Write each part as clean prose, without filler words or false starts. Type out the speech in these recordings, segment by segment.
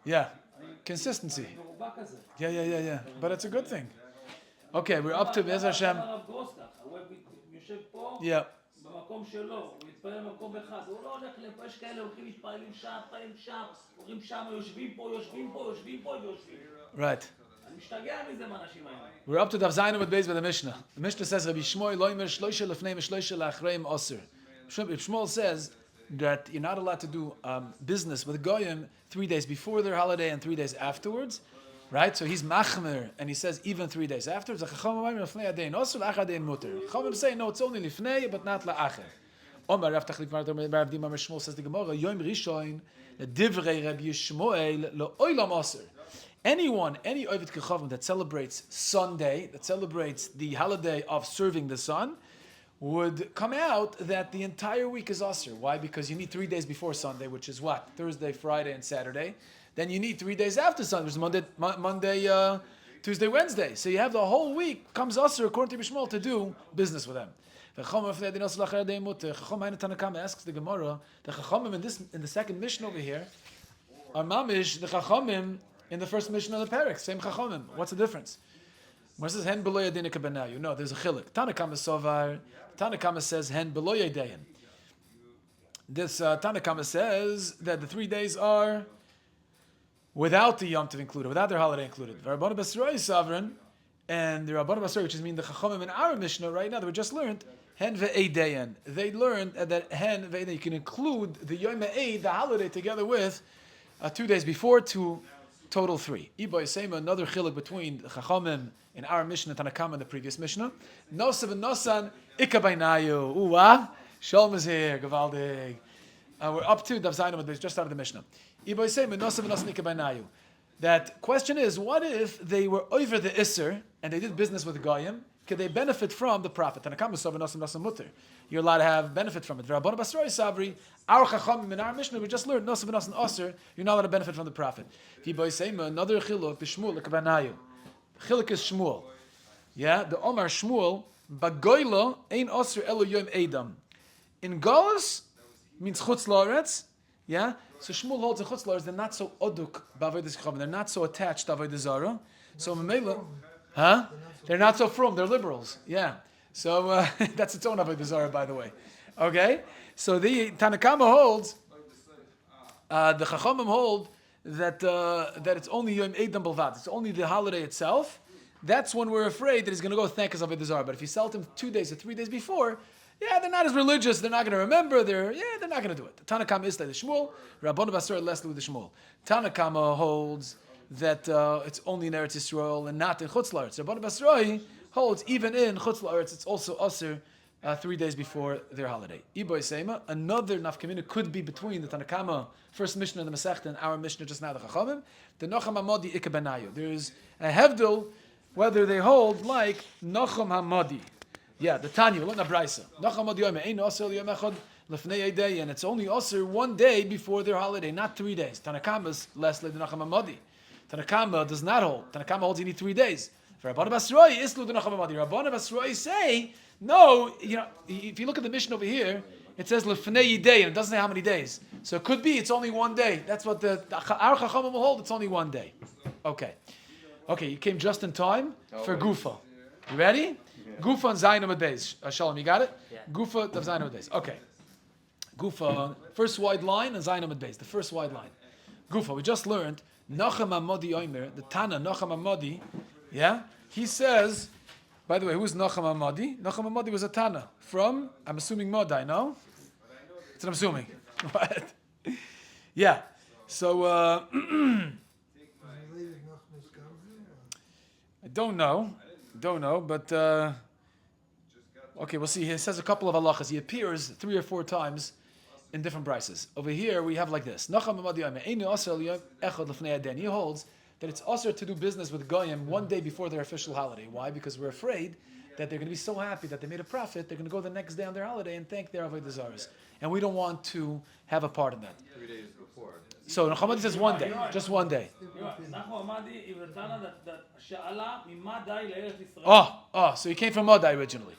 Yeah, consistency. Yeah. But it's a good thing. Okay, we're up to Bez Hashem. Yeah. במקום שלו, הוא מתפלל במקום אחד, הוא לא הולך לפה, יש כאלה הולכים מתפללים שם, הולכים שם, יושבים פה, ויושבים. Right. אני משתגע מזה מהאנשים האלה. We're up to Daf Zayin with Beis with the Mishnah. The Mishnah says, Rabbi Shmuel lo yimer shloisha lefnei shloisha la'achreim osir. Shmuel says that you're not allowed to do business with Goyim 3 days before their holiday and 3 days afterwards. Right? So he's machmer, and he says even 3 days afterwards. Chachamim say, no, it's only lifnei, but not la'acher. Omar Rav Tachlik Rav Dimar Shmuel says the Gemara, Yom Rishon, divrei Rabbi Shmuel, lo oilam osir. Anyone, any Ovid Kechavim that celebrates Sunday, that celebrates the holiday of serving the sun, would come out that the entire week is Asr. Why? Because you need 3 days before Sunday, which is what? Thursday, Friday, and Saturday. Then you need 3 days after Sunday, which is Monday, Tuesday, Wednesday. So you have the whole week, comes Asr, according to Bishmol, to do business with them. Chacham asks the Gemara, the Chachamim in the second Mishnah over here, are mamish, the Chachamim, in the first mission of the parak, same chachamim. What's the difference? When it says hen below yadin kabenayu, no, there's a chilik. Tanakama sovar. Tanakama says hen below yadayin. This Tanakama says that the 3 days are without the Yom Tov included, without their holiday included. The Rabbanu Basroi is sovereign, and the Rabbanu Basroi, which is mean the chachamim in our Mishnah right now that we just learned, hen ve'edayin. They learned that hen ve'edayin, you can include the Yom Eid, the holiday, together with 2 days before to total 3. Iba Yisema, another chiluk between the Chachamim in our Mishnah, Tanakama in the previous Mishnah. Nosav and Nosan, Ika Bainayu. Ooh, Shalom is here, Gavaldig. We're up to Daf Zayin, but just out of the Mishnah. Iba Yisema, Nosav and Nosan, Ika Bainayu. That question is, what if they were over the Isser and they did business with the Goyim? Could they benefit from the Prophet? Tanakama Sov and Nosan Nosan Mutter. You're allowed to have benefit from it. Rabbanu Basroi Sabri, our Chachamim in our Mishnah, we just learned Nosav and Nosan Osir, you're not allowed to benefit from the Prophet. Another chiluk, the Shmuel, Lekabanayu. Chiluk is Shmuel. Yeah, the Omar Shmuel, Bagoylo, Ein Osir Elo Yom Edam. In Golos, means Chutz La'aretz. Yeah, so Shmuel holds in Chutz La'aretz, they're not so oduk, b'avodas chachamim, they're not so attached to Avodah Zarah. So Memela, they're not so from, they're liberals. Yeah. So that's its own Avodah Zarah, by the way. Okay? So the Tanakama holds, the Chachamim hold that it's only Yom Eidam Balvad. It's only the holiday itself. That's when we're afraid that he's going to go thank us Avodah Zarah. But if you sell him 2 days or 3 days before, yeah, they're not as religious. They're not going to remember. They're not going to do it. Tanakama is the Shmuel. Rabbanu Basar Leslie with the Shmuel. Tanakama holds that it's only in Eretz Yisrael and not in Chutz La'aretz. Rabbanu Basroi holds even in Chutz La'aretz it's also Asr 3 days before their holiday. Iboy Seima, another nafkamina could be between the Tanakama first Mishnah in the Masechta and our Mishnah just now the Chachamim. The Nocham Hamadi Ikabenayu. There's a hevdil whether they hold like Nocham Hamadi. Yeah, the Tanya, not Braisa. Nocham Hamadi Yom Ein Asr Yom Echad Lefnei Yedei, and it's only Asr 1 day before their holiday, not 3 days. Tanakama's less like the Nocham Hamadi. Tanakama does not hold. Tanakama holds you need 3 days. For Rabbanu Basroi, Islu the Nocham Hamadi. Rabbanu Basroi say, no, if you look at the Mishnah over here, it says Lefnei Yedei, and it doesn't say how many days. So it could be it's only 1 day. That's what our Chachamim will hold. It's only 1 day. Okay, you came just in time for Gufa. You ready? Yeah. Gufa and Zayin Amud Beis. Shalom, you got it? Yeah. Gufa of Zayin Amud Beis. Okay. Gufa, first wide line, and Zayin Amud Beis, the first wide line. Gufa, we just learned Nacham Hamadi Omer, the Tana Nacham Hamadi. Yeah, he says. By the way, who's Nacham Hamadi? Nacham Hamadi was a Tana from, I'm assuming, Modai, no? That's what I'm assuming. What? Yeah. So, I don't know, but, okay, we'll see. He says a couple of halachas. He appears 3 or 4 times in different prices. Over here, we have like this. Nacham Hamadi, he holds that it's also to do business with Goyim 1 day before their official holiday. Why? Because we're afraid that they're going to be so happy that they made a profit, they're going to go the next day on their holiday and thank their Avodah Zarahs. And we don't want to have a part in that. 3 days before. So Nachamadi says 1 day, just 1 day. So he came from Modai originally.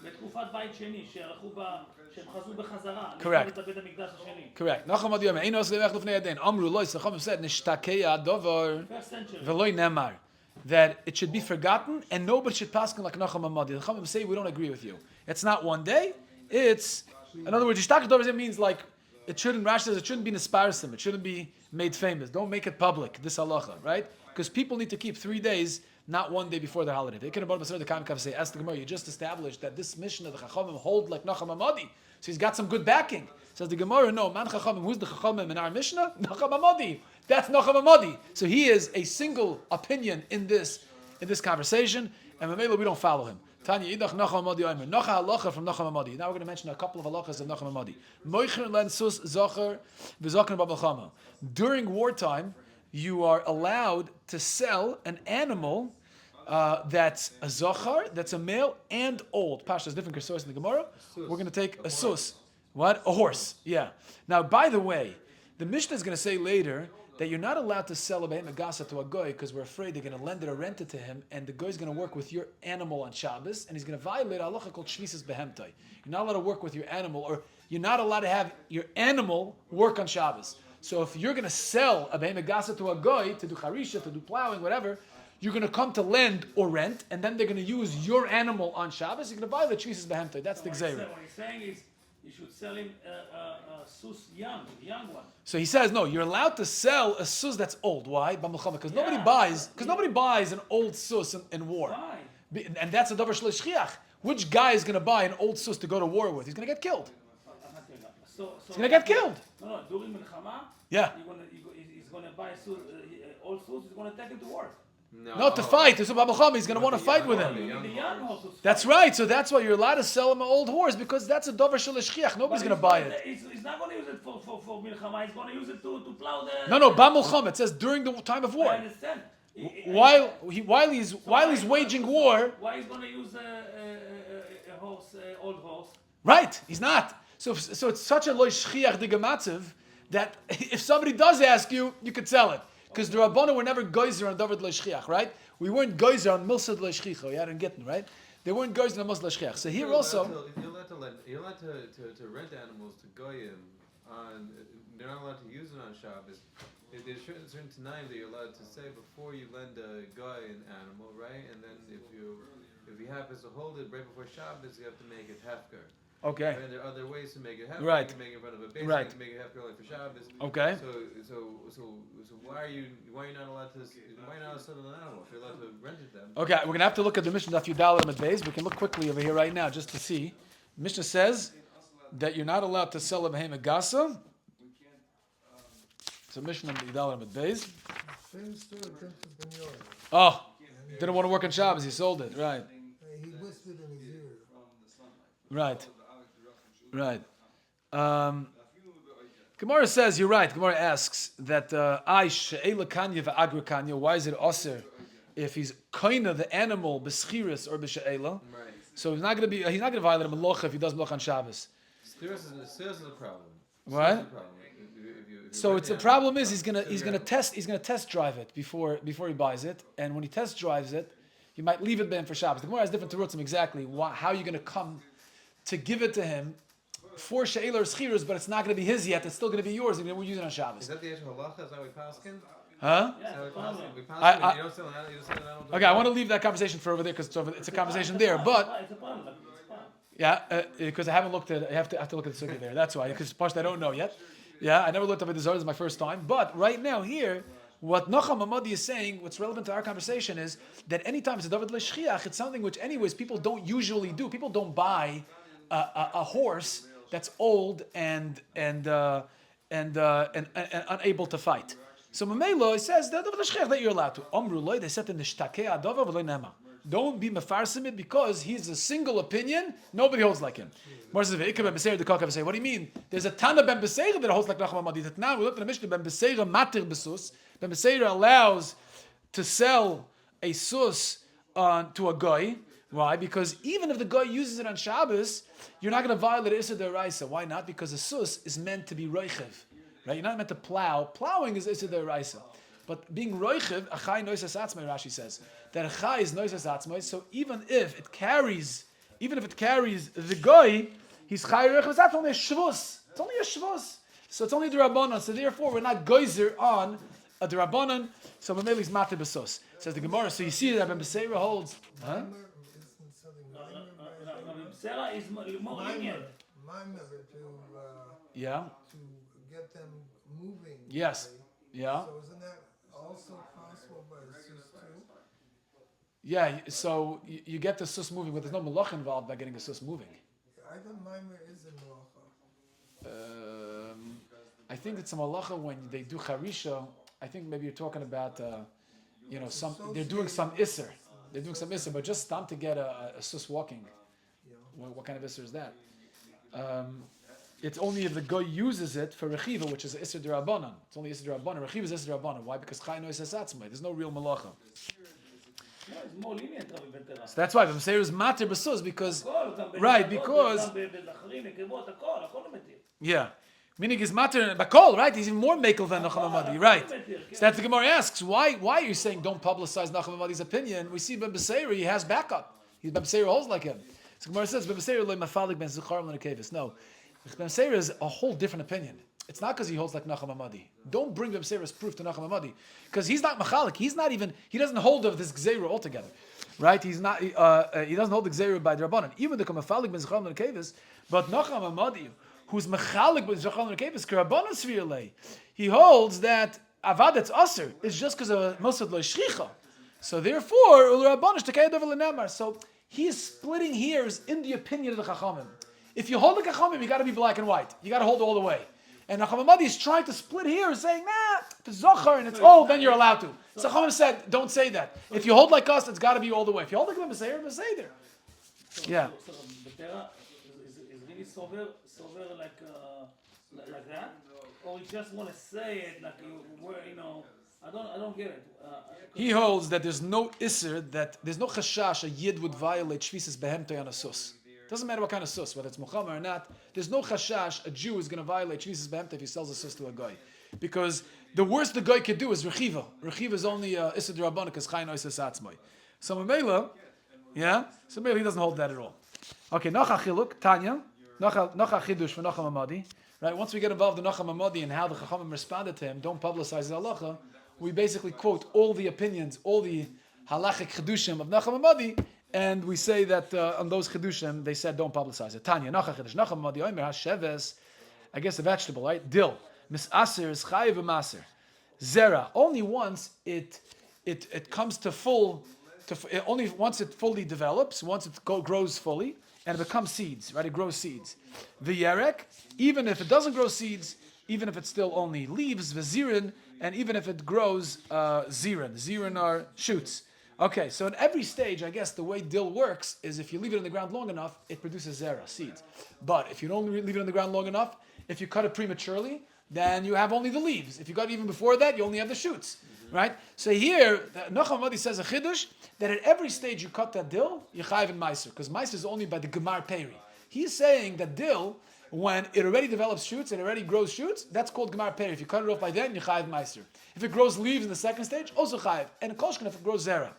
שהם חזרו בחזרה. Correct. לפנות את בית המקדש השני. Correct. Nachum Adi Yomer, Einos Levech Lefnei Yadin. Amru Lois, the Chachamim said, Nishtakei Adovar First century. V'loi Nemar. That it should be forgotten and nobody should paskin like Nachum Amadi. The Chachamim say, we don't agree with you. It's not one day. It's, in other words, Yishtakei Adovar means like, it shouldn't, Rashi says, it shouldn't be nisparsim. It shouldn't be made famous. Don't make it public, this halacha, right? Because people need to keep 3 days, not one day before their holiday. They can about the Kamikav say, ask the Gemara, you just established that this mission of the Chachamim hold like Nachum Amadi. So he's got some good backing. Says the Gemara, no, man Chachamim, who's the Chachamim in our Mishnah? Nachum Amadi. That's Nachum Amadi. So he is a single opinion in this conversation, and Mamela, we don't follow him. Tanya Idach Nachum Amadi Omer. Nocha halacha from Nachum Amadi. Now we're going to mention a couple of halachas of Nachum Amadi. Moicher len sus zocher v'zoken b'malchama. During wartime, you are allowed to sell an animal that's a zochar, that's a male and old. Pasha, there's different sources in the Gemara. We're going to take a sus. What? A horse. Yeah. Now, by the way, the Mishnah is going to say later that you're not allowed to sell a behem megasa to a goy because we're afraid they're going to lend it or rent it to him, and the goy is going to work with your animal on Shabbos, and he's going to violate a halacha called shvisas behemtai. You're not allowed to work with your animal, or you're not allowed to have your animal work on Shabbos. So if you're going to sell a behem megasa to a goy to do charisha, to do plowing, whatever, you're going to come to lend or rent, and then they're going to use your animal on Shabbos. You're going to violate shvisas behemtai. That's the gzeira. What he's saying is, you should sell him a sus young one. So he says, no, you're allowed to sell a sus that's old. Why? Because nobody buys an old sus in war. Why? And that's a davar shliach. Which guy is going to buy an old sus to go to war with? He's going to get killed. So He's going to get killed. No, during Milchama, Yeah. he's going to buy a sus, old sus, he's going to take him to war. No, to fight. He's going to want to fight with him. The young horses. That's right. So that's why you're allowed to sell him an old horse, because that's a davar shliach. Nobody's going to buy it. He's not going to use it for Milchama, he's going to use it to plow the... No, b'milchama. It says during the time of I war. understand. While he's waging war. Why he's going to use a horse, old horse? Right, he's not. So it's such a loy shchiach digamatziv that if somebody does ask you, you could sell it. Because the Rabbanu were never geyser on David loy shchiach, right? We weren't geyser on Milsad loy shchicha. You hadn't gotten, right? They weren't geyser on Milsad loy shchiach. So here also... You're allowed to rent animals to goyim. They're not allowed to use it on Shabbos. There's certain time that you're allowed to say before you lend a guy an animal, right? And then if he happens to hold it right before Shabbos, you have to make it hefker. Okay. Right? And there are other ways to make it hefker. Right. You can make it in front of a base. Right. You can make it hefker only for Shabbos. Okay. So why are you not allowed to sell an animal if you're allowed to rent it then? Okay, we're going to have to look at the Mishnah Daf Yudal Amud Beis. We can look quickly over here right now just to see. Mishnah says that you're not allowed to sell a behem megasa. So Mishnah Yudal Amud Beis. Oh, didn't want to work on Shabbos. He sold it. Right. He whispered in his ear. Right. Gemara says, you're right. Gemara asks that why is it osir if he's kaina the animal b'schiris or b'she'ela? Right. So he's not going to violate a melacha if he does melacha on Shabbos. Schiris is a problem. What? Is a problem. So it's the problem is he's gonna test drive it before he buys it, and when he test drives it, you might leave it then for Shabbos. The Gemara has different terutzim exactly how you're gonna come to give it to him for she'ela or schiras, but it's not going to be his yet. It's still going to be yours, and we'll use it on Shabbos. Is that the actual halacha? Is that we paskin? Huh? Yeah, You don't sell an animal. Okay, I want to leave that conversation for over there because it's a conversation there. But It's a problem. yeah, because I haven't looked at. I have to look at the sukkah there. That's why. Because I don't know yet. Yeah, I never looked up at the Zohar. This is my first time. But right now here, what Nachum Amadi is saying, what's relevant to our conversation is that anytime it's a David L'Shchiach, it's something which, anyways, people don't usually do. People don't buy a horse that's old and unable to fight. So Mamelo, it says that you're allowed to. Amrullah, they said in the Shtakei Adova v'lo nema. Don't be mefarsim it because he's a single opinion. Nobody holds like him. What do you mean? There's a Tana ben Beseira that holds like Nachum Amadi. Now we look at the Mishnah ben Beseira matir besus. Ben Beseira allows to sell a sus to a guy. Why? Because even if the guy uses it on Shabbos, you're not going to violate Issa Deraisa. Why not? Because a sus is meant to be roichev. Right? You're not meant to plow. Plowing is Issa Deraisa. But being roichev, achai noisas atzmai, Rashi says. That achai is noisas atzmai, so even if it carries the guy, He's chayiv rechivas. That's only a shvus. It's only a shvus. So it's only the rabbanon. So therefore, we're not geyser on a rabbanon. So Mameli is matir besos. Says the Gemara. So you see that Rabbi Beseira holds. Huh? Sarah is more lenient. Yeah. To get them moving. Yes. Yeah. So isn't that also possible by a sus too? Yeah. So you get the sus moving, but there's no malach involved by getting the sus moving. I thought Maimer is in Malacha. I think it's a malacha when they do charisha. I think maybe you're talking about, they're doing some isser. They're doing some isser, but just time to get a sus walking. What kind of isser is that? It's only if the guy uses it for rechiva, which is isser derabanan. It's only isser derabanan. Rechiva is isser derabanan. Why? Because chay no isser satzmai. There's no real malacha. No, it's more lenient. So that's why Rabbi Beseira is matir b'sus because yeah. Meaning is matter bakol, right? He's even more makel than Nachum Hamadi, right? So that's the Gemara asks, why are you saying don't publicize Nachum Hamadi's opinion? We see Ben Beseira, he has backup. Ben Beseira holds like him. So Gemara says, Ben Beseira loy mafalik ben zucharim l'nekevis. No, Ben Beseira is a whole different opinion. It's not because he holds like Nachum Hamadi. Don't bring Ben Beseira's proof to Nachum Hamadi because he's not machalik. He doesn't hold of this gzeira altogether, right? He's not. He doesn't hold the gzeira by the Rabbanan. Even the mafalik ben zucharim l'nekevis, but Nachum Hamadi, who's mechalik with Zachal and Rekebis, Karabanan Svirlei, he holds that Avadat's Aser is just because of Mosad Lo Shricha. So therefore, Ulrabanish Takayad over Lenemar. So he is splitting hairs in the opinion of the Chachamim. If you hold the Chachamim, you got to be black and white. You got to hold all the way. And Nachum Hamadi is trying to split hairs, saying, nah, if it's Zachar and it's old, then you're allowed to. So Chachamim said, don't say that. If you hold like us, it's got to be all the way. If you hold like them, say there. Yeah. Sober like that, or you just want to say it like I don't get it. He holds that there's no isser, that there's no chashash a yid would violate shvisas behemtei on a sus. Doesn't matter what kind of sus, whether it's muhammad or not. There's no chashash a Jew is going to violate shvisas behemtei if he sells a sus to a guy, because the worst the guy could do is rechiva. Rechiva is only isser d'rabbanan because chayin oisas atzmai. So Mamela, so Mamela he doesn't hold that at all. Okay, Nacha Chiluk Tanya. Nacha Chidush for Nachum Hamadi. Right? Once we get involved in Nachum Hamadi and how the Chachamim responded to him, don't publicize the halacha. We basically quote all the opinions, all the halachic chidushim of Nachum Hamadi, and we say that on those chidushim they said don't publicize it. Tanya Nacha Chidush Nachum Hamadi Omer Hasheves, I guess a vegetable, right? Dill Misaser is chayiv maser. Zera only once it comes to full. Only once it fully develops, once it grows fully. And it becomes seeds, right? It grows seeds. The yerek, even if it doesn't grow seeds, even if it's still only leaves, v'zirin, and even if it grows zirin. Zirin are shoots. Okay, so in every stage, I guess the way dill works is if you leave it in the ground long enough, it produces zera, seeds. But if you don't leave it in the ground long enough, if you cut it prematurely, then you have only the leaves. If you cut it even before that, you only have the shoots. Right? So here, Nachum Hamadi says a chiddush that at every stage you cut that dill, you chayiv in meiser, because meiser is only by the gemar peri. He's saying that dill, when it already develops shoots, it already grows shoots, that's called gemar peri. If you cut it off by then, you chayiv meiser. If it grows leaves in the second stage, also chayiv. And in koshkin, if it grows zera.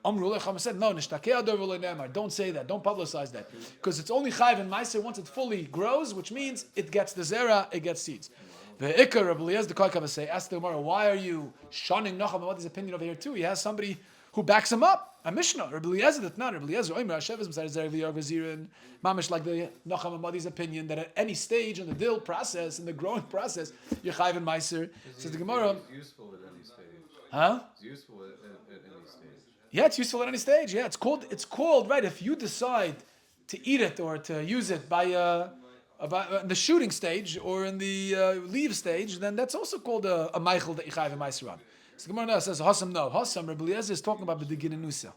Amru Chacham said, no, don't say that, don't publicize that, because it's only chayiv in meiser once it fully grows, which means it gets the zera, it gets seeds. The Ikar, Rabbi Eliezer the Koikava say, ask the Gemara, why are you shunning Nachum Hamadi's opinion over here too? He has somebody who backs him up, a Mishnah. Rabbi Eliezer, that's not Rabbi Eliezer. Oimer Hasheves B'Sar Zer V'Yar V'Zirin. Mamish like the Nachum Hamadi's opinion that at any stage in the dill process, in the growing process, you're chayiv and meiser. Says the Gemara. It's useful at any stage. Huh? It's useful at any stage. Yeah, it's useful at any stage. Yeah, it's called right. If you decide to eat it or to use it by in the shooting stage or in the leave stage, then that's also called a meichel that you chayiv and meiser on. So the Gemara now says Hassam no. Hassam Rabbi Eliezer is talking about the B'diginusa.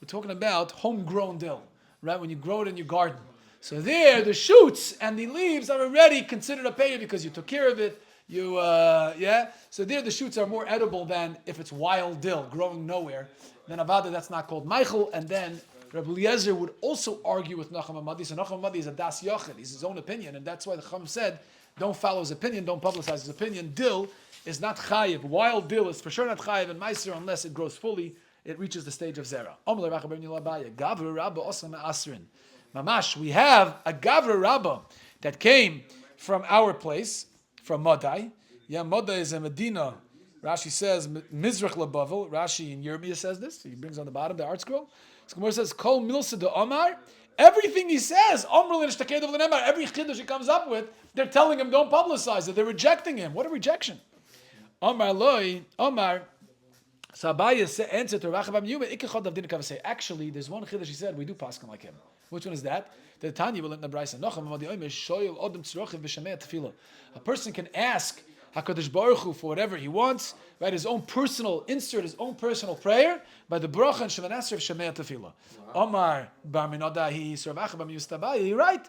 We're talking about homegrown dill, right? When you grow it in your garden. So there, the shoots and the leaves are already considered a payah because you took care of it. So there, the shoots are more edible than if it's wild dill growing nowhere. Then avada, that's not called meichel, and then Rabbi Eliezer would also argue with Nachum Hamadi. So Nachum Hamadi is a das yochid. He's his own opinion, and that's why the Chacham said, don't follow his opinion, don't publicize his opinion. Dill is not chayiv. Wild dill is for sure not chayiv and meiser unless it grows fully. It reaches the stage of zera. Mamash, we have a Gavra Rabbah that came from our place, from Modai. Yeah, Modai is a Medina. Rashi says, Mizrach Labavel. Rashi in Yirmiyah says this. He brings on the bottom the art scroll. So Gemara says, Kol Milsa de Omar. Everything he says, every chiddush he comes up with, they're telling him don't publicize it. They're rejecting him. What a rejection. Omar Loi, Omar. So Abaye answered to Rachabam Yuma, say, actually, there's one chiddush he said, we do paskin like him. Which one is that? The Tanya will let the Brisa. A person can ask HaKadosh Baruch Hu for whatever he wants, right? His own personal prayer by the bracha and Shemoneh Esrei of Shemei Tefillah. Omar Bar Minodahi Sarvachabam Yustabayi. You're right.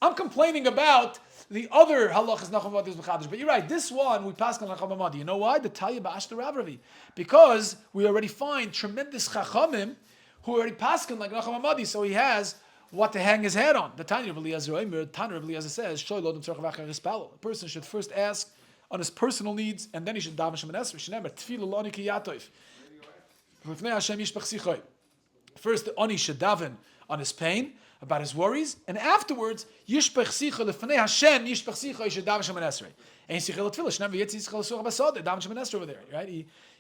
I'm complaining about the other halachas Nachum Vadis B'Chadash, but you're right. This one we pass on Nachum Amadi. You know why? The Talya Ba'ashta Rav Ravi, because we already find tremendous chachamim who already pass on like Nachum Amadi, so he has what to hang his head on. The Tanya Rabbi Eliezer says, a person should first ask on his personal needs, and then he should daven Shemoneh Esrei. First, the Ani should daven on his pain, about his worries, and afterwards, Yishpech Sicha Lefnei Hashem, Yishpech Sicha, he should daven Shemoneh Esrei. Ein Sicha L'Tfilah, Shneim V'yetzi Sicha L'Surah Basada, daven Shemoneh Esrei over there, right?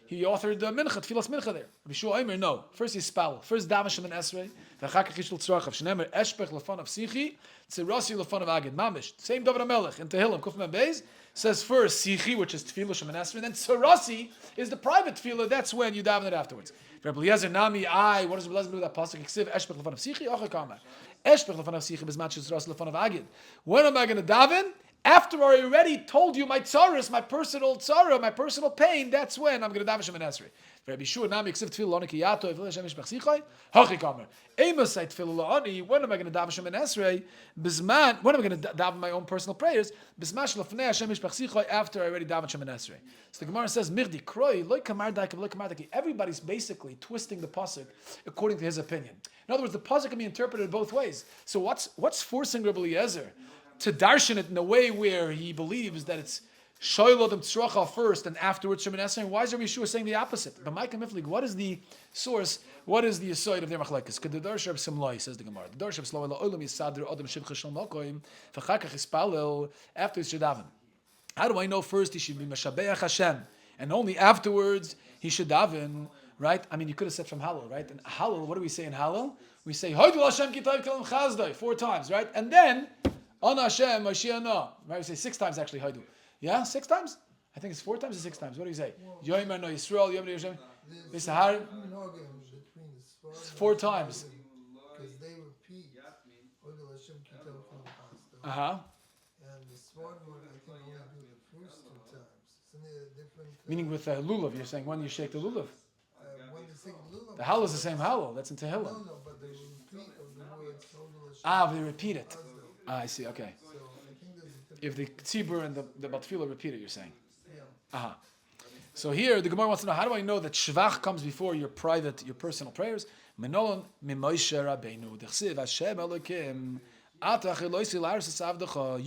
He authored the Mincha, Tfilas Mincha there. Rabbi Shua Omer, no. First he's spal. First daven Shemoneh Esrei, v'achar kach yishul tzrochav. Shneim Eshpech L'fanav Sichi, Tzirasi L'fanav Agid. Mamish. Same David HaMelech in Tehillim, Kuf Mem Beis, says first Sichi, which is Tfilah Shemoneh Esrei, and then Tzirasi is the private Tfilah, that's when you daven it afterwards. Rabbi Eliezer Nami, what does Rabbi Eliezer do with that pasuk? Ksiv Eshpech L'fanav Sichi, Achar Kamar. Eshpech L'fanav Sichi, B'zman Tzirasi L'fanav Agid. When am I going to daven? After I already told you my tzaras, my personal tzara, my personal pain, that's when I'm going to daven Shemoneh Esrei. Rabbi Shua Nami Ksiv Tfilah Loni Kiyato Evil Hashem Yishpech Sichai Hachi Kamer. Amos say Tfilah Loni. When am I going to daven Shemoneh Esrei? Bisman. When am I going to daven my own personal prayers? Bisman Shlafnei Hashem Yishpech Sichai. After I already daven Shemoneh Esrei. So the Gemara says Mirdi Kroi Loi Kamar Daikav Loi Kamar Daikav. Everybody's basically twisting the pasuk according to his opinion. In other words, the pasuk can be interpreted both ways. So what's forcing Rabbi Eliezer to darshan it in a way where he believes that it's shoylodem tzrocha first and afterwards Shemoneh Esrei? Why is Rabbi Yeshua saying the opposite? But Micah Miflig, what is the source? What is the aside of their machlekes? Could the darshan Simloi, says the Gemara. The darshan Simloi la'olam yisader adam shivcha shel malkoim v'chakach ispalel after his shadaven. How do I know first he should be meshabeach Hashem and only afterwards he should daven? Right? I mean, you could have said from Hallel, right? And Hallel, what do we say in Hallel? We say Hoydul Hashem kitayv kalam chazdai 4 times, right? And then Ana Hashem, Mashiach, right? We say 6 times actually, Haidu. Yeah, 6 times? I think it's 4 times or 6 times. What do you say? Yomer no Yisrael, Yomer Hashem. This Sahar. 4 times. Because they repeat. Uh-huh. And the smart one, I think, only do the first 2 times. Isn't it a different? Meaning with lulav, you're saying when you shake the lulav. When they say lulav. The Hallel is the same Hallel. That's in Tehillim. No, but the repeat of the words. They repeat it. I see. Okay. So I think there's a difference. If the tzibur and the batfila repeat it, you're saying. Yeah. So here the Gemara wants to know, how do I know that shvach comes before your personal prayers? Menolon mimoshe Rabbeinu dechsiv Hashem Elokim atach Eloisi la'aris avdecha.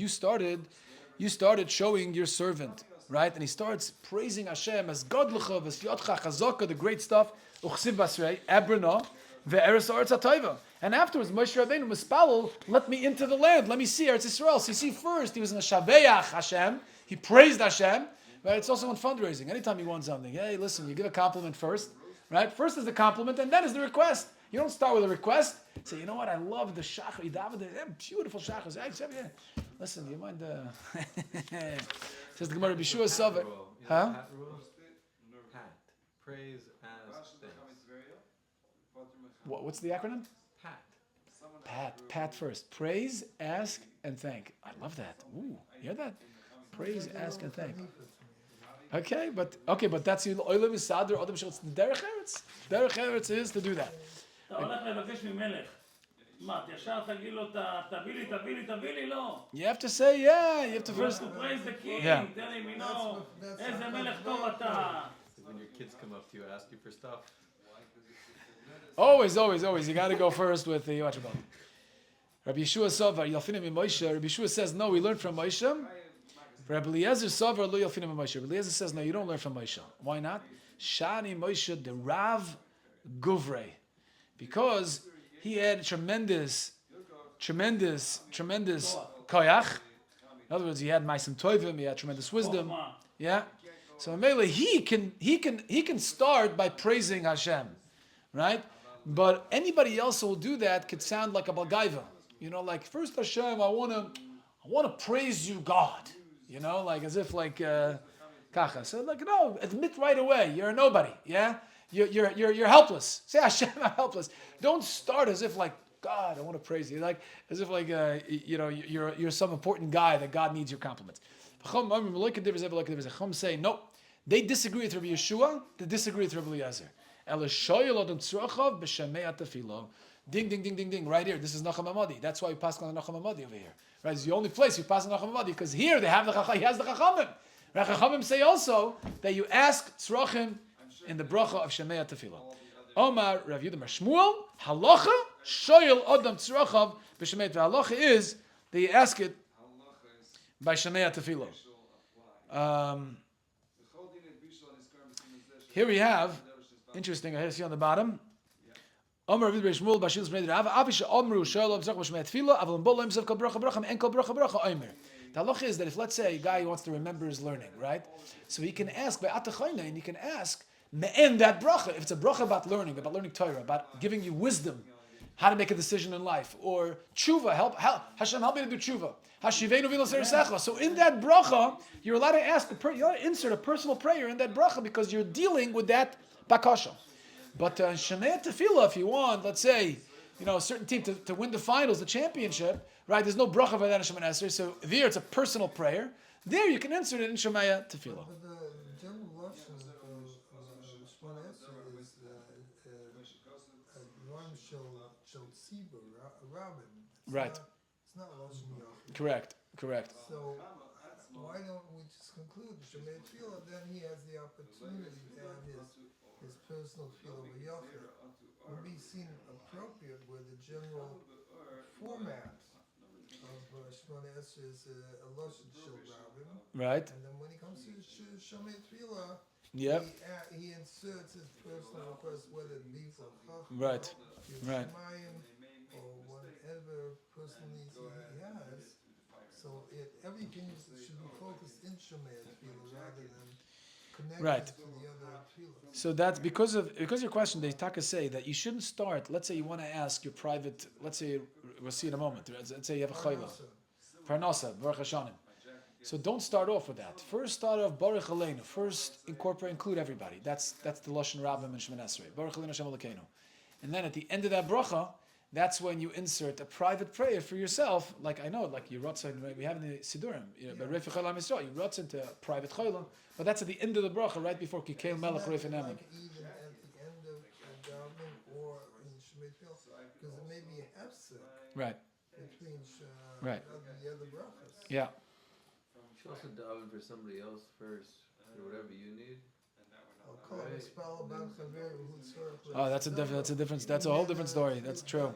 You started showing your servant, right? And he starts praising Hashem as Godlecha v'siyotcha chazaka, the great stuff. Uchsiv basrei ebrena ve'eres haaretz hatayva. And afterwards, Moshe Rabbeinu mispalel, let me into the land, let me see Eretz Yisrael. So you see, first he was in a shaveach Hashem, he praised Hashem, right? It's also in fundraising. Anytime you want something, hey, listen, you give a compliment first, right? First is the compliment, and then is the request. You don't start with a request. Say, you know what? I love the shachar. Beautiful shachars. Listen, do you mind? Says the Gemara, Rabbi Shua Sover. Huh? Pat. Praise as thanks. What's the acronym? Pat first. Praise, ask, and thank. I love that. Ooh, you hear that? Praise, ask, and thank. Okay, but that's the oilam is sadr adam shel the derech eretz. Derech eretz is to do that. אתה הולך לבקש ממלך. מה, ישר תגיד לו, תביא לי, לא. You have to say, yeah. You have to first. To praise the king. Yeah. תן לי מינו. איזה מלך טוב אתה. When your kids come up to you, ask you for stuff. Always. You got to go first with the watch about. Rabbi Yeshua Sovar, Yalfinim Moshe. Rabbi Yeshua says, no, we learn from Moshe. Rabbi Eliezer Sovar, lo Yalfinim Moshe. Rabbi Eliezer says, no, you don't learn from Moshe. Why not? Shani Moshe the Rav Guvrei. Because he had tremendous tremendous koyach. In other words, he had ma'asim tovim, he had tremendous wisdom. Yeah. So Mele, he can start by praising Hashem, right? But anybody else who will do that could sound like a balgaiva. You know, like first Hashem, I wanna praise you, God. You know, like as if like kacha. So like no, admit right away you're a nobody. Yeah, you're helpless. Say Hashem, I'm helpless. Don't start as if like God, I want to praise you. Like as if like you're some important guy that God needs your compliments. Chum say no. They disagree with Rabbi Yeshua. They disagree with Rabbi Eliezer. Ding, ding, ding, ding, ding. Right here. This is Nachum Hamadi. That's why we pass on the Nachum Hamadi over here. Right? It's the only place we pass on Nachum Hamadi because here they have he has the Chachamim. Right? Chachamim say also that you ask tzrachim in the bracha of Shemei Tefillah. Omar Rav Yehuda Bar Shmuel halacha shoyel adam tzrachav b'Shemei Tefillah. Halacha is that you ask it by Shemei Tefillah. Here we have, interesting, I see on the bottom. Omer Rav Shmuel Bashil Shmei Rav Avisha Omru Shalom Tzach B'Shmei Tefillah Avol Bo Lo Yimsav Kol Bracha Bracha and Kol Bracha Bracha Omer. The halacha is that if let's say a guy wants to remember his learning, right? So he can ask by Atachayna, and he can ask me'en that bracha. If it's a bracha about learning Torah, about giving you wisdom, how to make a decision in life, or tshuva, help Hashem help me to do tshuva. Hashivenu v'lo seresecha. So in that bracha, you're allowed to ask you're allowed to insert a personal prayer in that bracha because you're dealing with that bakasha. But Shemei Tefillah, if you want, let's say, a certain team to win the finals, the championship, right? There's no bracha for that in Shemei Esrei, so there it's a personal prayer. There you can insert it in Shemei Tefillah. But the general lesson of Shemei Esrei is one shall tzibur, Rabin. Right. It's not Lashon Yachid. Correct. So why don't we just conclude Shemei Tefillah? Then he has the opportunity to add his personal tefillah with Yachid. Would be seen appropriate where the general format of Shemei Esrei is a Lashon Shel Rabin. Right. And then when he comes to Shemei Tefillah, Yep. he inserts his personal request, whether it be for Chacham, Right. Shemayim, or whatever personal needs he has. So everything should be focused in Shemei Tefillah rather than connected to the other Tefillah. So that's because your question, the Taka say that you shouldn't start. Let's say you want to ask your private. Let's say we'll see in a moment. Let's say you have a chayla, parnasa, baruch hashanim. So don't start off with that. First start off baruch aleinu. First include everybody. That's the lashon rabbim and Shemei Esrei. Baruch aleinu Hashem Elokeinu. And then at the end of that bracha, that's when you insert a private prayer for yourself. Like I know, like you rotzen, we have in the Sidurim, by Reif Chayla Yisrael, you rotzen to a private chayla, but that's at the end of the bracha, right before Kikeil Melech Reif and Emin. Like even at the end of davening or in Shemei Tefillah, because it may be a hefsek Right. between Right. the other brachas. Yeah. You should also daven for somebody else first, or whatever you need. Oh, that's a difference. That's a whole different story. That's true.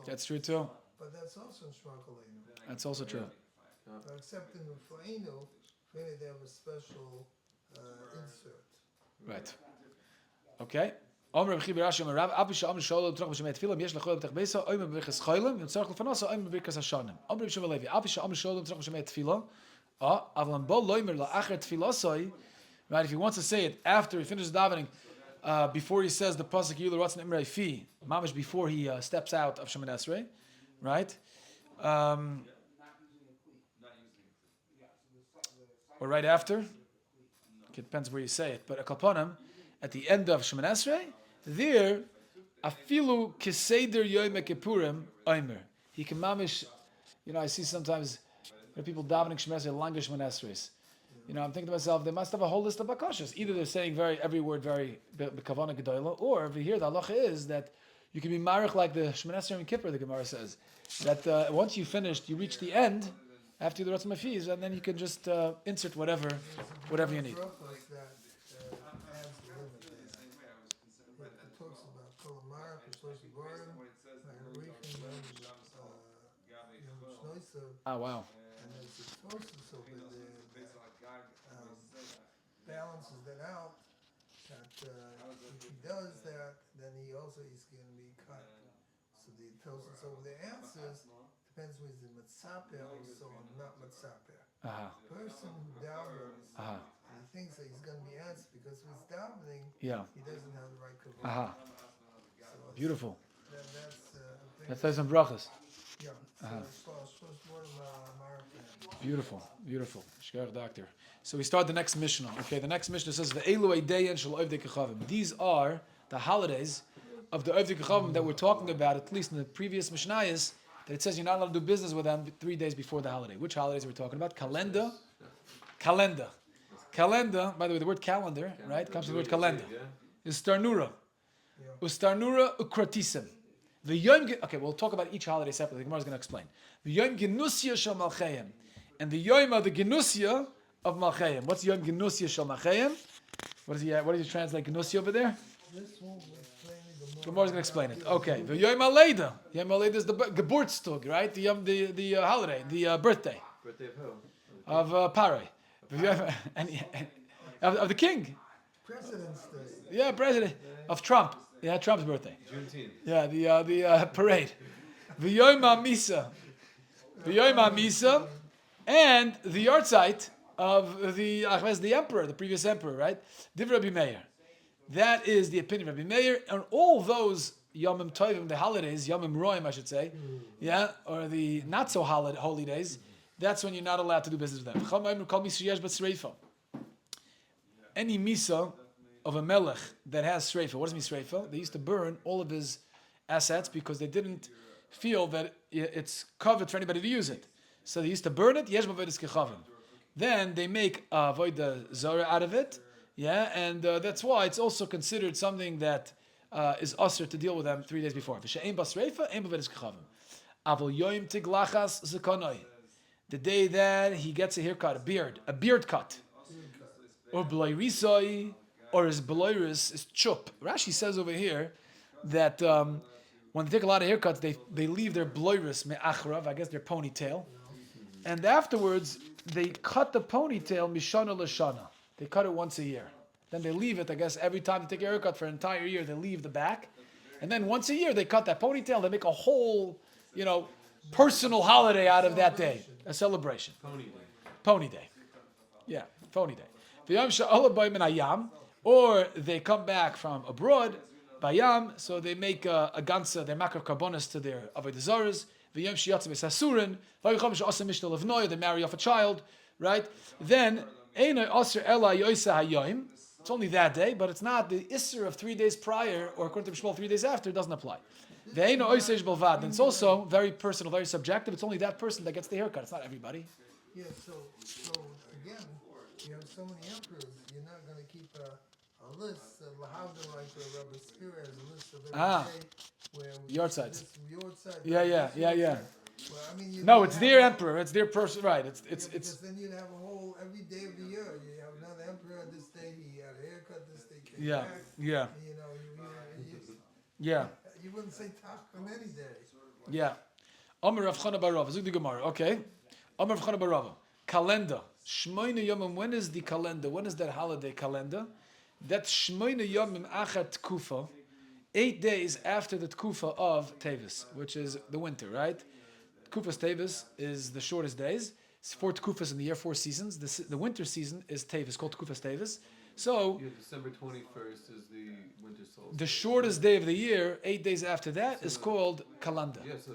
That's true too. But that's also in Shmakalaynu. That's also true. Except in the Fa'inu, maybe they have a special insert. Right. Okay. Omer Rabbi Rashi Rav Abisha Omer Shalom Tzach B'Shemei Tefillah Yesh Lechol B'Tech Beisa Omer B'Virchas Chaylim Yitzarach L'Fanasa Omer B'Virchas Hashanim Omer Rabbi Levi Abisha Omer Shalom Tzach B'Shemei Tefillah Avlam Bo Loimer La'acher Tefillasoi. Right, if he wants to say it after he finishes davening, before he says the pasuk Yuler Ratzon Imrei Fi, mamish before he steps out of Shemei Esrei, right? Or right after. It depends where you say it. But a kalponim, at the end of Shemei Esrei, there, afilu kiseder Yom Kippurim Omer. He can mamish. I see sometimes people davening Shemei Esrei, longer Shemei Esreis. I'm thinking to myself, they must have a whole list of bakashas. Either they're saying every word very b'kavana gedola, or over here the halacha is that you can be marich like the Shemei Esrei and Kippur. The Gemara says that once you finished, you reach the end after the Ratzon Mafiz, and then you can just insert whatever you need. It talks about Kolamarach, Oh wow. And there's a process over there balances that out, that if he does that, then he also is going to be cut. So the Tosis over the answers depends whether he's Matzaper also or not Matzaper. Person who davens, and he thinks that he's going to be answered because he's davening, he doesn't have the right kavod. So Beautiful. that's That's some brachas. yeah. So it's supposed to be Beautiful, beautiful. Shkar doctor. So we start the next Mishnah. Okay, the next Mishnah says Ve'elu Eidein Shel Ovdei Kechavim. These are the holidays of the Ovdei Kechavim that we're talking about, at least in the previous Mishnayos, that it says you're not allowed to do business with them 3 days before the holiday. Which holidays are we talking about? Calendar. By the way, the word calendar, right, comes from the word calendar. Is Starnura. Ustarnura Ukratisim. Okay, we'll talk about each holiday separately. The Gemara is going to explain. The Yom Genusya Shel Malchayim. And the Yom of the Genusya of Malchayim. What's Yom Genusya Shel Malchayim? What does he translate Genusya over there? This one will explain it. The Gemara is going to explain it. Okay. The Yom HaLeida. Yom HaLeida is the Geburtstag, right? The holiday, the birthday. Birthday of who? Of Parai. Of the king. President's Day. Yeah, president. Of Trump. Yeah, Trump's birthday. Juneteenth. Yeah, the parade. The Yom HaMisa. The Yom HaMisa. And the yahrzeit of the emperor, the previous emperor, right? Div Rabbi Meir. That is the opinion of Rabbi Meir. And all those Yomim Tovim, the holidays, Yomim Roim, I should say, yeah, or the not so holy days, that's when you're not allowed to do business with them. Any misa of a melech that has sreifa. What does mean sreifa? They used to burn all of his assets because they didn't feel that it's covered for anybody to use it. So they used to burn it. Yesh b'avodas kechavim. Then they make Avodah Zarah out of it. Yeah, and that's why it's also considered something that is usher to deal with them 3 days before. V'she'ein basreifa, ein b'avodas kechavim. Avol yoyim tiglachas zekonoi. The day that he gets a haircut, a beard cut, or b'loirisoi, or his b'loiris is chup. Rashi says over here that when they take a lot of haircuts, they leave their b'loiris me'achrav, I guess their ponytail, and afterwards they cut the ponytail mishana l'shana. They cut it once a year. Then they leave it, I guess, every time they take a haircut for an entire year, they leave the back, and then once a year they cut that ponytail. They make a whole, personal holiday out of that day, a celebration. Pony day. Yeah, pony day. Or they come back from abroad, bayam, so they make a ganza, they makar karbonas to their avodah zarahs. They marry off a child, right? Then it's only that day, but it's not the isser of 3 days prior, or according to Shmuel 3 days after, it doesn't apply. And it's also very personal, very subjective. It's only that person that gets the haircut. It's not everybody. Yeah, so again, you have so many emperors, you're not going to keep a list, lahavdil, like Rabbi Spira has a list of every day where Yahrzeit. Yeah. Well, I mean, no, it's their emperor. It's their person, right? It's. Because then you'd have a whole every day of the year. You have another emperor on this day. He had a haircut this day. Came back, yeah. You wouldn't say tach on any day. Yeah. Amar Rav Chana bar Rava. Zug the Gemara. Okay. Amar Rav Chana bar Rava. Calendar. Shmoyne Yomim. When is the calendar? When is that holiday calendar? That's Shmoyne Yomim Achat Tkufa. 8 days after the Tkufa of Tevis, which is the winter, right? Tkufa's Tevis is the shortest days. It's 4 Tkufas in the year, 4 seasons. The winter season is Tevis, called Tkufa's Tevis. So December 21st is the winter solstice. the shortest day of the year, 8 days after that, is called Kalanda. Yeah, so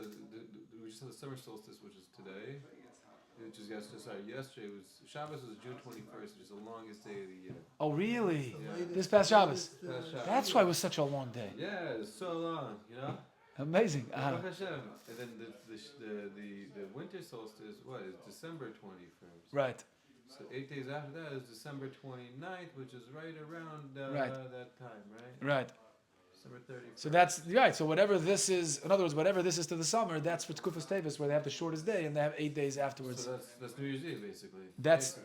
we just had the summer solstice, which is today. Which is yesterday was Shabbos was June 21st, which is the longest day of the year. Oh, really? Yeah. This past Shabbos. That's why it was such a long day. Yeah, it's so long, Amazing. Baruch Hashem. And then the winter solstice, what, is December 21st. Right. So 8 days after that is December 29th, which is right around that time, right? Right. December 31st. So that's right. So whatever this is, in other words, whatever this is to the summer, that's for Tkufas Tevis, where they have the shortest day and they have 8 days afterwards. So that's New Year's Eve, basically. That's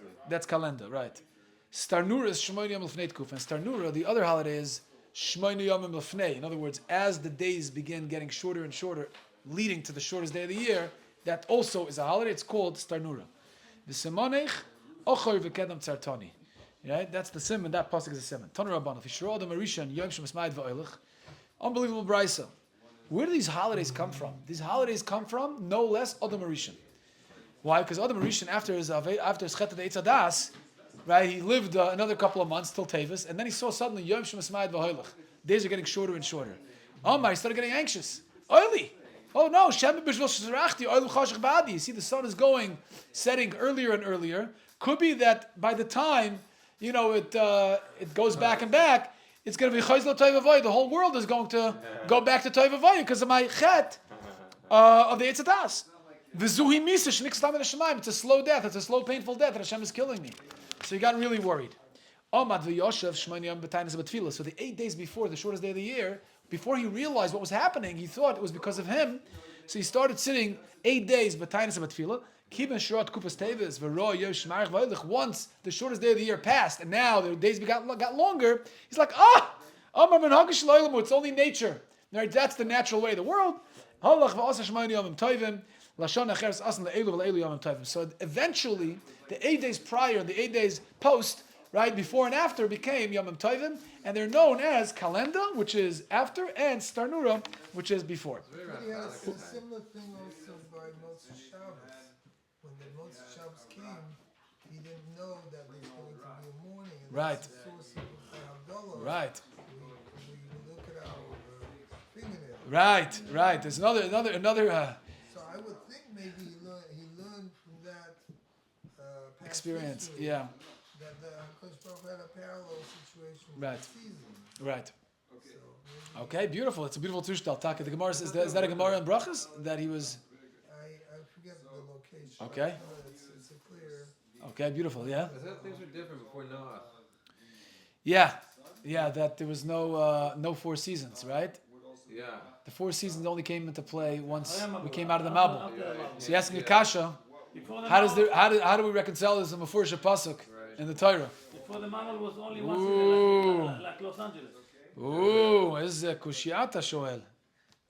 calendar, right? Starnura is Shmoyne Yom Lefnei Tkuf, and Starnura, the other holiday, is Shmoyne Yom Lefnei. In other words, as the days begin getting shorter and shorter, leading to the shortest day of the year, that also is a holiday. It's called Starnura. V'semonech ochor v'kedam tzartoni. Right? That's the simon. That pasuk is a simon. Tanu Rabban. If you show them a rishon yom shemasmayid va'oilach. Unbelievable brisa. Where do these holidays come from? These holidays come from no less Adam Rishon. Why? Because Adam Rishon, after his Chet of the Eitz Hadas, right, he lived another couple of months till Tevis, and then he saw suddenly Yom Shemasmayad V'Hoylech. Days are getting shorter and shorter. He started getting anxious. Oily. Oh no, Shem B'Shvil Shesarachti, Oilu Chashach Ba'adi. You see, the sun is setting earlier and earlier. Could be that by the time, it goes back and back, it's going to be Chayzlo Toiv Avoy. The whole world is going to go back to Toiv Avoy because of my Chet of the Eitz Hadas. V'zuhi Misa Sh'nik Stam Shemayim. It's a slow death. It's a slow, painful death. And Hashem is killing me. So he got really worried. So the 8 days before, the shortest day of the year, before he realized what was happening, he thought it was because of him. So he started sitting 8 days b'tainis of tefillah. Once the shortest day of the year passed, and now the days got longer, he's like, it's only nature. Right? That's the natural way of the world. So eventually, the 8 days prior, the 8 days post, right, before and after became Yom Tovim, and they're known as Kalenda, which is after, and Starnura, which is before. He had a similar thing also by Moshe Shabbos. When the Moshe Shabbos came, he didn't know that there's going to be a morning, and Right. that's the source of Havdalah. Right. We look at our fingernails. Right. There's another. So I would think maybe he learned from that past Experience, history yeah. that the Kosh Baruch had a parallel situation with Right. the season. Right. So maybe Okay, beautiful. It's a beautiful tushtal. Taka. The Gemara is that a Gemara in Brachas that he was? I forget the location. Okay. It's a clear. Okay, beautiful. Yeah. I thought things were different before Noah. Yeah. That there was no 4 seasons, right? Yeah. The 4 seasons only came into play once we came out of the After Mabul. the Mabul. So you're asking Akasha, Before the how Mabul- do we reconcile this in Mefurish Pasuk in the Torah? Before the Mabul was only one Ooh. city, like Los Angeles. Ooh, איזה קושייתה שואל.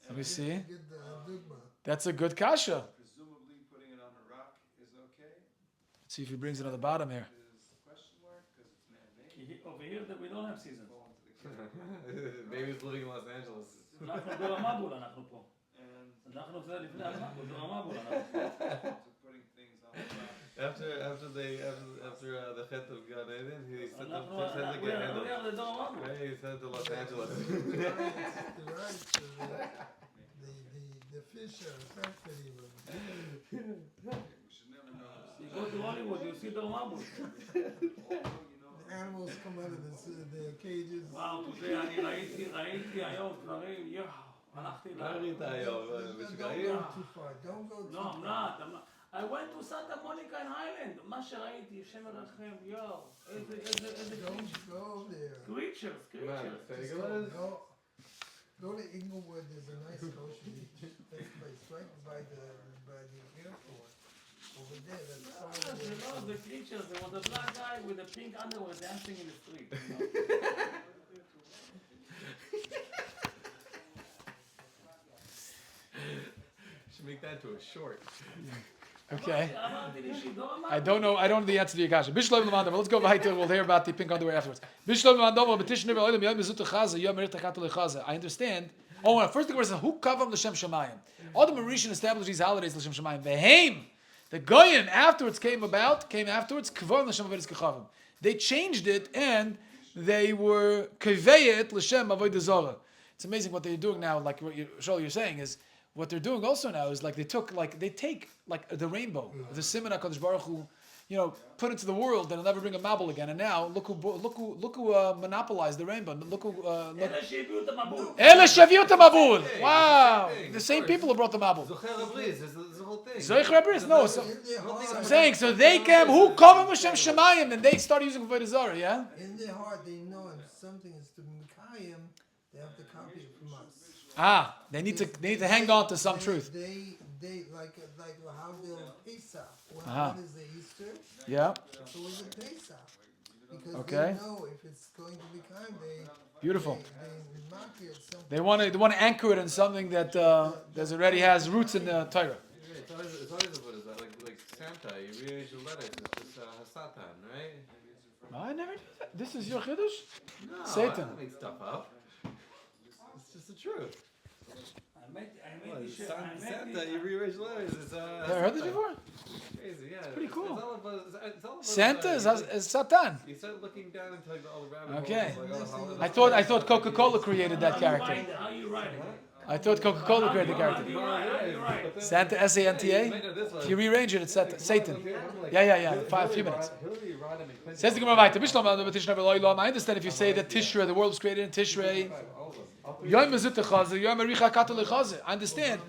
Let me see. Get the dugma. That's a good kasha. Presumably putting it on a rock is okay. Let's see if he brings it on the bottom here. Is question mark because it's man-made. Over here that we don't have seasons. Baby's living in Los Angeles. אנחנו דור המבול, אנחנו פה. And אנחנו זה לפני המבול, דור המבול. אנחנו. to putting things on the rock. After the Chet of Gan Eden, he said the אנחנו, said to we get are handled. לדור המבול. Right, he said to Los Angeles. The fish are affected even. We should never know. You go to Hollywood, you see דור המבול. The animals come out of their cages. וואו, אתה יודע, אני ראיתי היום דברים, יואו, הלכתי מה ראית היום? Don't בשגעים? go too far. Don't go too לא, I'm far. not. I went to Santa Monica in Highland. מה שראיתי, השם ירחם, יואו, איזה Don't go there. creatures. Man, Just Fagel go to Inglewood. There's a nice kosher place right by the airport. Over there, that's all You know, the creatures, there was a black guy with a pink underwear dancing in the street. Should make that to a short. Okay. אמרתי לי שידור I don't know the answer to your kasha. Bishloim Lemandam. Let's go right to. We'll hear about the pink underwear afterwards. Bishloim Lemandam. B'tishner v'olim yom mezut chaza yom merich takato lechaza. I understand. Oh, first the Gemara says, "Who kavam l'shem shemayim?" All the Mauritian established these holidays l'shem shemayim. Ve'heim. The goyim afterwards came afterwards. Kavon l'shem avodas kechavim. They changed it and they were kaveyet l'shem avodah zarah. It's amazing what they're doing now. Like what you're saying is. What they're doing also now is like they take the rainbow, the Siman HaKadosh Baruch Hu, put into the world that'll never bring a Mabul again. And now look who monopolized the rainbow. Look who. אלה שהביאו את המבול. Ele shaviu את המבול. Wow, the same people who brought the Mabul. Zocher Abriz, this is the whole thing. Zocher Abriz, no. So, In their heart, I'm saying so they came. Who kavam l'shem shemayim, and they started using Avodah Zarah. Yeah. in their heart, they know if something is to Mikayim, they have to copy it from us. They need to hang on to some truth. They like how they'll Pesach. When is the Easter? Yeah. So is it Pesach? Because Okay. they know if it's going to be kind, Beautiful. they mark it something. They want to anchor it in something that already has roots in the Torah. Yeah, it's always what is that? Like Santa, you rearrange the letters. It's just Hasatan, right? I never knew that. This is your chiddush? No, Satan. I don't make stuff up. It's just the truth. Santa, you rearrange letters. Have you heard this before? Crazy, yeah. It's pretty cool. It's all about Santa is Satan. You start looking down into like all the rabbit Okay. holes. Like, oh, I thought Coca-Cola created that character. How you writing? I thought Coca-Cola created the How character. you write? Santa, S-A-N-T-A. If you rearrange it, it's Satan. Yeah. A few minutes. Says the Gemara weiter. I understand if you say that Tishrei, the world was created in Tishrei. I understand.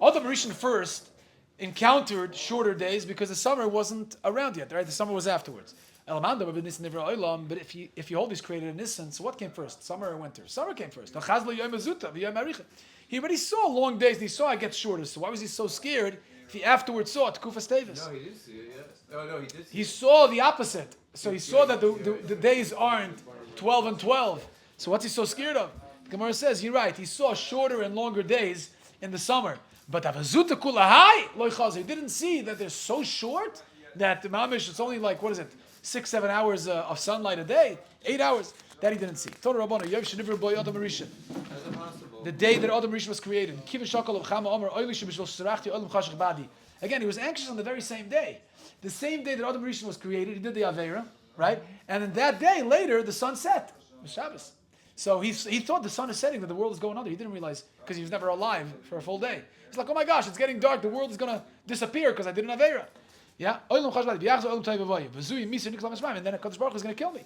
Adam Rishon first encountered shorter days because the summer wasn't around yet, right? The summer was afterwards. But if you hold these created in Nisan, so what came first? Summer or winter? Summer came first. He already saw long days and he saw it gets shorter. So why was he so scared if he afterwards saw it? Kufas Tevis. No, he did see it, yeah. Oh, no, he did see He saw the opposite. So he saw that the days aren't 12 and 12. So what's he so scared of? The Gemara says, you're right. He saw shorter and longer days in the summer. But Avazuta Kulahai, Loichaz, he didn't see that they're so short that the Mamish, it's only like, 6-7 hours of sunlight a day, 8 hours. That he didn't see. The day that Adam Rishon was created. Again, he was anxious on the very same day. The same day that Adam Rishon was created, he did the Aveira, right? And then that day later, the sun set. Shabbos. So he thought the sun is setting, that the world is going under. He didn't realize, because he was never alive for a full day. He's like, oh my gosh, it's getting dark. The world is going to disappear because I did an Aveira. Yeah? And then HaKadosh Baruch is going to kill me.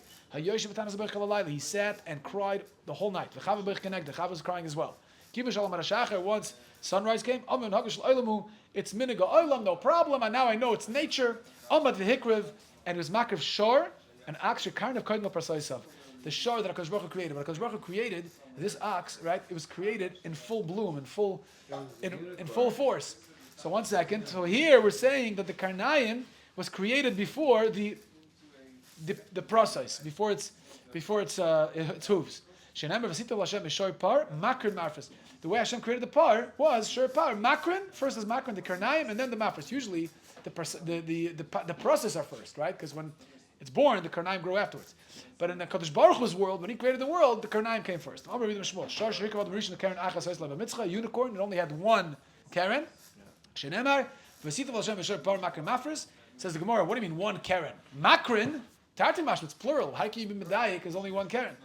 He sat and cried the whole night. The Chava was crying as well. Once sunrise came, it's miniga olam, no problem, and now I know it's nature. And it was makriv shor, an ox kind of koydno prasaisav. The shor that HaKadosh Baruch Hu created. When HaKadosh Baruch Hu created this ox, right? It was created in full bloom, in full force. So 1 second. So here we're saying that the karnayim was created before the process, before its hooves. The way Hashem created the par was shor par. Makrin, first is makrin, the karnayim, and then the mafres. Usually the process are first, right? Because when it's born, the karnayim grow afterwards. But in the Kadosh Baruch Hu's world, when he created the world, the karnayim came first. Unicorn, it only had one karen. Shenemar, says the Gemara, what do you mean one karen? Makrin, Tartimash, it's plural. Haiki ibn Medayik is only one karen.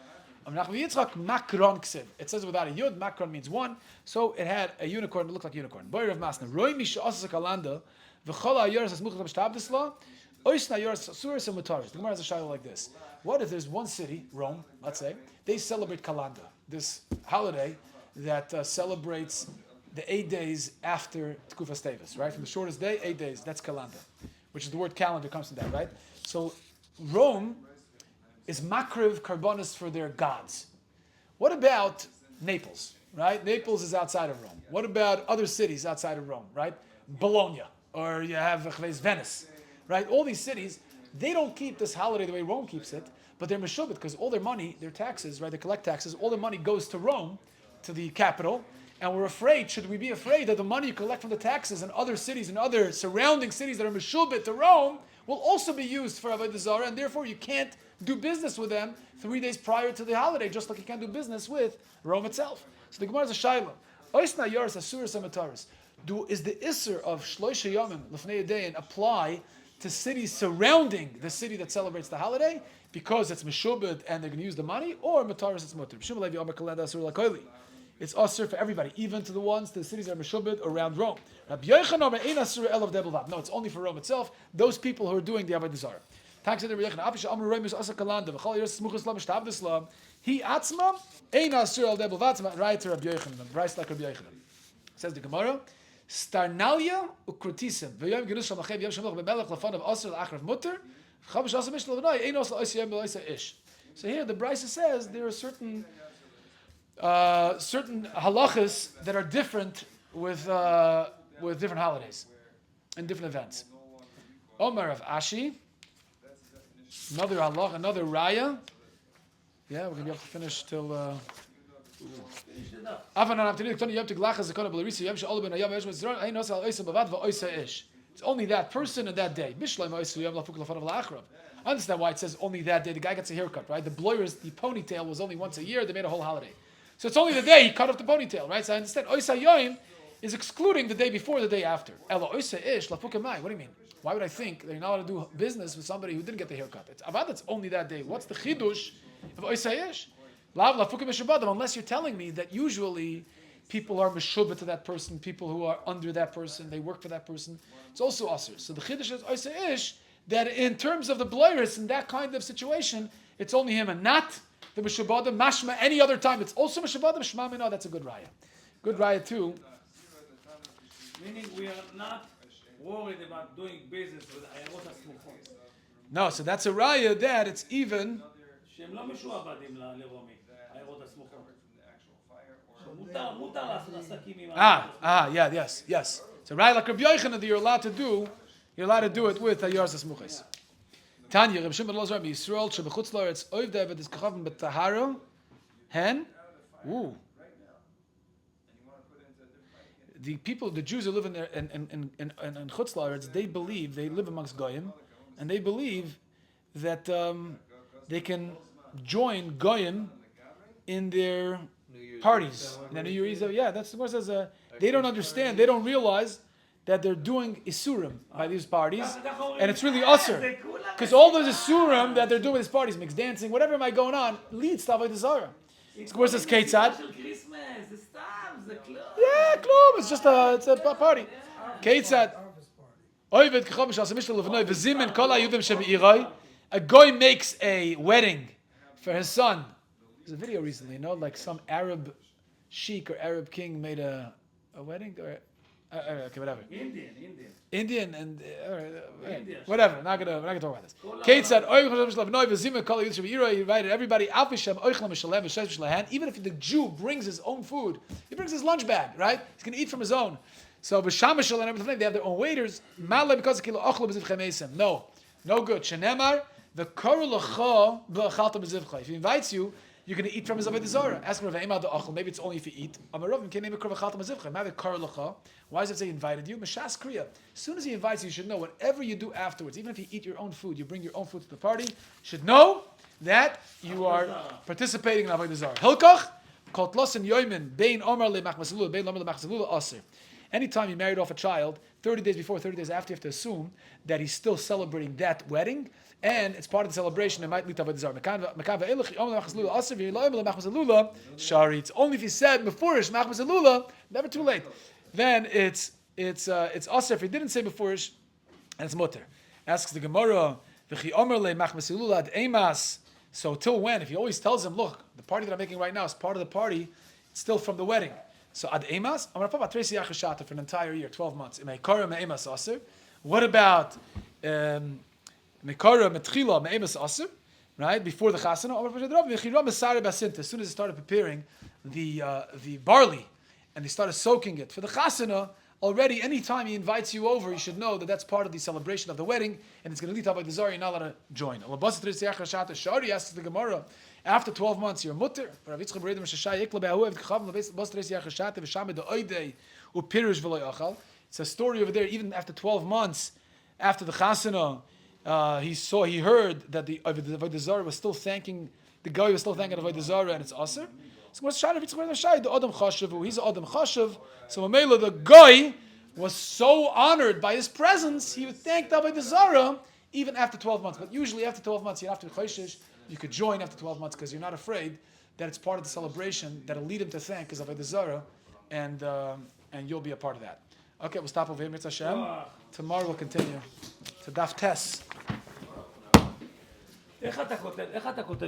It says without a yud, makron means one, so it had a unicorn that looked like a unicorn. Boyer of Masna. Roy misha asas kalanda, v'chola ayoras as muchach b'shtabdisla, oisna ayoras suras and mutaris. The Gemara has a shiur like this. What if there's one city, Rome, let's say, they celebrate Kalanda, this holiday that celebrates the 8 days after Tkufas Tevis, right? From the shortest day, 8 days, that's Kalanda, which is the word calendar comes from that, right? So Rome is makriv karbonis for their gods. What about Naples, right? Naples is outside of Rome. What about other cities outside of Rome, right? Bologna, or you have Venice, right? All these cities, they don't keep this holiday the way Rome keeps it, but they're meshubit because all their money, their taxes, right? They collect taxes, all their money goes to Rome, to the capital, and we're afraid, should we be afraid that the money you collect from the taxes in other cities and other surrounding cities that are meshubit to Rome will also be used for Avodah Zarah, and therefore you can't do business with them 3 days prior to the holiday, just like you can't do business with Rome itself. So the Gemara is a shayla. Oisna yoris asuras amataris. Is the isser of shloisha yomim lefnei dayin apply to cities surrounding the city that celebrates the holiday because it's meshubed and they're going to use the money, or mataris it's mutter? It's asur for everybody, even to the cities that are meshubed around Rome. No, it's only for Rome itself. Those people who are doing the Avodah Zarah. He atzma ein asur al debel vatzma, right to Rabbi Yochanan, right like Rabbi Yochanan. Says the Gemara, starnalia ukrutisim v'yom genus shal machev yom shemach b'melech lafan of asur l'achrav mutter chavish asur mishlo v'noi ein asur l'oisiyem b'loisa ish. So here the Brisa says there are certain halachas that are different with different holidays and different events. Omar of Ashi. Another halach, another raya. Yeah, we're going to be able to finish till... It's only that person and that day. I understand why it says only that day. The guy gets a haircut, right? The bloyers, the ponytail was only once a year. They made a whole holiday. So it's only the day he cut off the ponytail, right? So I understand. Oisa yoim is excluding the day before, the day after. Elo oisa ish lafukemai. What do you mean? Why would I think that you're not allowed to do business with somebody who didn't get the haircut? It's avad. It's only that day. What's the chidush of oisa ish? Lav lafukem mishabadam. Unless you're telling me that usually people are meshubah to that person, people who are under that person, they work for that person. It's also usher. So the chidush is oisa ish that in terms of the bloirus in that kind of situation, it's only him and not the mishabadim, mashma, any other time. It's also mishabadim, shma mino, that's a good raya. Good raya too. Meaning we are not worried about doing business with Ayarot HaSmuchot. No, so that's a raya that it's even. שהם לא משועבדים לרומי, Ayarot HaSmuchot. מותר לעשות עסקים עם Yes. So raya like Rabbi Yochanan that you're allowed to do it with Ayarot HaSmuchos. Tanya, Reb Shimon Loz Rabbi Yisrael, Shebechutz La'aretz Oiv David is Kachavim B'Tahara, Hen. Ooh. The people, the Jews who live in there in Chutz La'aretz, they live amongst Goyim, and they believe that they can join Goyim in their parties. In the New Year's Eve. Yeah, that's the word says. They don't understand. They don't realize that they're doing isurim by these parties, and it's really usur. Because all those isurim that they're doing with these parties, mixed dancing, whatever might going on, leads to Avodah Zarah. Of course, it's Ketzad. Yeah, klum. It's just a party. Ketzad. A guy makes a wedding for his son. There's a video recently, like some Arab sheikh or Arab king made a wedding, or okay, whatever. Indian and whatever. Not gonna talk about this. Kate said, "He invited everybody. Even if the Jew brings his own food, he brings his lunch bag, right? He's gonna eat from his own. So b'shamashal and everything, they have their own waiters. No good. Shenemar the korulacha b'achalta b'zivcha. If he invites you, you're going to eat from his Avodah Zarah. Ask him, maybe it's only if you eat. Why does it say he invited you? Mashas Kriya. As soon as he invites you, you should know whatever you do afterwards, even if you eat your own food, you bring your own food to the party, you should know that you are participating in Avodah Zarah. Hilkach, kol tlosin yoimin, bein omar le machmasalula, bein omar le machmasalula aser. Anytime you married off a child, 30 days before, 30 days after, you have to assume that he's still celebrating that wedding, and it's part of the celebration. It might lead to Avodah Zarah. It's only if he said beforish machmasalula, never too late. Then it's aser. If he didn't say beforish, and it's mutter. Asks the Gemara, so till when? If he always tells him, look, the party that I'm making right now is part of the party, it's still from the wedding. So ad emas, I'm going to put about for an entire year, 12 months. What about Mekara metchila me'emes aser, right before the chasana? As soon as they started preparing the barley and they started soaking it for the chasana, already anytime he invites you over, you should know that that's part of the celebration of the wedding, and it's going to lead to Avodah Zarah. You're not allowed to join. Shari asks the Gemara, after 12 months you're mutter. It's a story over there. Even after 12 months after the chasana, he heard that the Avodah Zarah was still thanking, the guy was still thanking Avodah Zarah, and it's aser. So what's the Adam Chashav? He's Adam Chashav. So Mamela, the guy was so honored by his presence, he would thank the Avodah Zarah even after 12 months. But usually after 12 months, you have to be chayshish. You could join after 12 months because you're not afraid that it's part of the celebration that'll lead him to thank his Avodah Zarah, and you'll be a part of that. Okay, we'll stop over here. Mitzvah Hashem. Tomorrow we'll continue to Daf Tes. איך אתה כותב?